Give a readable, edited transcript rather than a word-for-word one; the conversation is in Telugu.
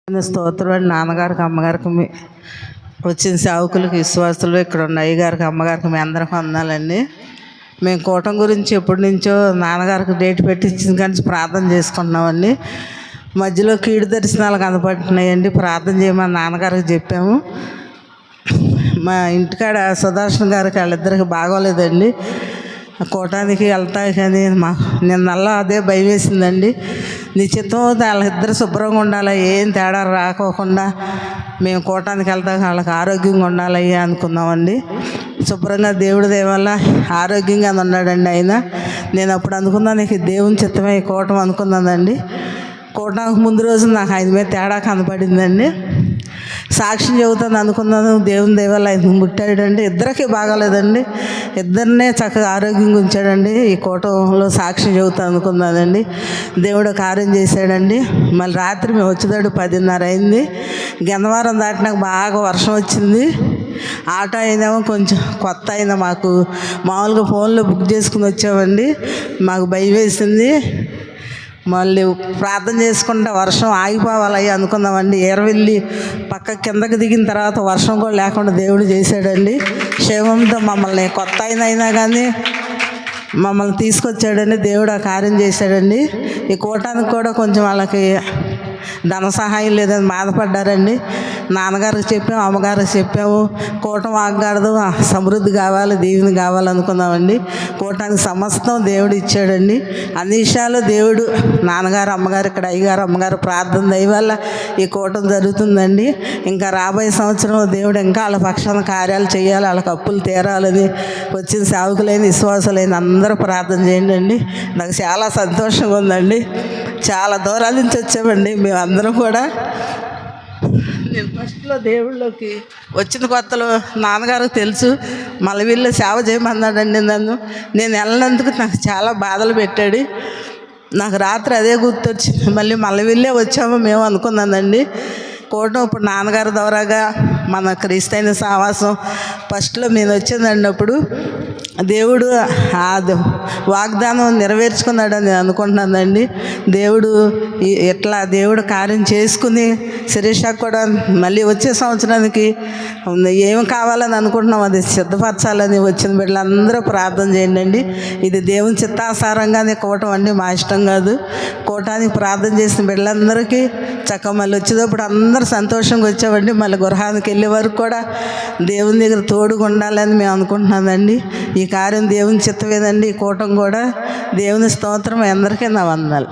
స్తోత్రం అండి. నాన్నగారికి అమ్మగారికి వచ్చిన సేవకులకి విశ్వాసులు ఇక్కడ ఉన్న అయ్యగారికి అమ్మగారికి మీ అందరికి వందాలండి. మేము కూటమి గురించి ఎప్పటి నుంచో నాన్నగారికి డేట్ పెట్టించిన కానీ ప్రార్థన చేసుకుంటున్నామండి. మధ్యలో కీడు దర్శనాలు కనపడుతున్నాయండి, ప్రార్థన చేయమని నాన్నగారికి చెప్పాము. మా ఇంటికాడ సుదర్శన్ గారికి వాళ్ళిద్దరికి బాగోలేదండి, కూటానికి వెళ్తా కానీ నిన్నల్లా అదే భయం వేసిందండి. నీ చిత్తం వాళ్ళిద్దరు శుభ్రంగా ఉండాలి, ఏం తేడా రాకోకుండా మేము కూటానికి వెళ్తాం, వాళ్ళకి ఆరోగ్యంగా ఉండాలయ్యా అనుకున్నామండి. శుభ్రంగా దేవుడి దయ వల్ల ఆరోగ్యంగా ఉన్నాడండి ఆయన. నేను అప్పుడు అనుకున్నాను నీకు దేవుని చిత్తమే ఈ కూటం అనుకున్నానండి. కూటానికి ముందు రోజు నాకు ఆయన మీద తేడా కనపడిందండి. సాక్ష్యం చెబుతాను అనుకున్నాను, దేవుని దేవాలయం ఆయన ముట్టాడండి. ఇద్దరికీ బాగాలేదండి, ఇద్దరినే చక్కగా ఆరోగ్యంగా ఉంచాడండి. ఈ కూటంలో సాక్ష్యం చెబుతాను అనుకున్నానండి. దేవుడు కార్యం చేశాడండి. మళ్ళీ రాత్రి మేము వచ్చేదాడు 10:30 అయింది. గన్నవరం దాటినాక బాగా వర్షం వచ్చింది. ఆటో అయినామో కొంచెం కొత్త అయినా మాకు మామూలుగా ఫోన్లో బుక్ చేసుకుని వచ్చామండి. మాకు భయం వేసింది. మళ్ళీ ప్రార్థన చేసుకుంటే వర్షం ఆగిపోవాలి అనుకున్నామండి. ఎరవెళ్ళి పక్క కిందకి దిగిన తర్వాత వర్షం కూడా లేకుండా దేవుడు చేశాడండి. క్షేమంతో మమ్మల్ని కొత్త అయినా కానీ మమ్మల్ని తీసుకొచ్చాడండి. దేవుడు ఆ కార్యం చేశాడండి. ఈ కూటానికి కూడా కొంచెం వాళ్ళకి ధన సహాయం లేదని బాధపడ్డారండి. నాన్నగారికి చెప్పాము, అమ్మగారికి చెప్పాము. కూటం ఆగకూడదు, సమృద్ధి కావాలి, దీవెన కావాలనుకున్నామండి. కూటానికి సమస్తం దేవుడు ఇచ్చాడండి. అన్ని విషయాలు దేవుడు, నాన్నగారు అమ్మగారు ఇక్కడ అయ్యగారు అమ్మగారు ప్రార్థన దయ వల్ల ఈ కూటం జరుగుతుందండి. ఇంకా రాబోయే సంవత్సరం దేవుడు ఇంకా వాళ్ళ పక్షాన కార్యాలు చేయాలి, వాళ్ళకి అప్పులు తీరాలని వచ్చిన సేవకులైన విశ్వాసులైన అందరూ ప్రార్థన చేయండి అండి. నాకు చాలా సంతోషంగా ఉందండి. చాలా దూరాల నుంచి వచ్చామండి మేమందరం కూడా. నేను ఫస్ట్లో దేవుళ్ళలోకి వచ్చిన కొత్తలో నాన్నగారికి తెలుసు, మళ్ళీ వీళ్ళు సేవ చేయమన్నాడండి నన్ను. నేను వెళ్ళినందుకు నాకు చాలా బాధలు పెట్టాడు. నాకు రాత్రి అదే గుర్తొచ్చింది. మళ్ళీ వీళ్ళే వచ్చాము మేము అనుకున్నానండి. కూటం ఇప్పుడు నాన్నగారి ద్వారాగా మన క్రీస్తైన సహవాసం ఫస్ట్లో నేను వచ్చిందండి. అప్పుడు దేవుడు ఆ వాగ్దానం నెరవేర్చుకున్నాడని నేను అనుకుంటున్నానండి. దేవుడు ఎట్లా దేవుడు కార్యం చేసుకుని శిరీషకు కూడా మళ్ళీ వచ్చే సంవత్సరానికి ఏం కావాలని అనుకుంటున్నాం అది సిద్ధపరచాలని వచ్చిన బిడ్డలందరూ ప్రార్థన చేయండి అండి. ఇది దేవుని చిత్తానుసారంగానే కూటం అండి, మా ఇష్టం కాదు. కూటానికి ప్రార్థన చేసిన బిడ్డలందరికీ చక్కగా మళ్ళీ వచ్చేటప్పుడు అందరూ సంతోషంగా వచ్చామండి. మళ్ళీ గృహానికి వెళ్ళే వరకు కూడా దేవుని దగ్గర తోడుగా ఉండాలని మేము అనుకుంటున్నామండి. ఈ కార్యం దేవుని చిత్తమేదండి. ఈ కూటం కూడా దేవుని స్తోత్రం అందరికీ నా వందనాలు.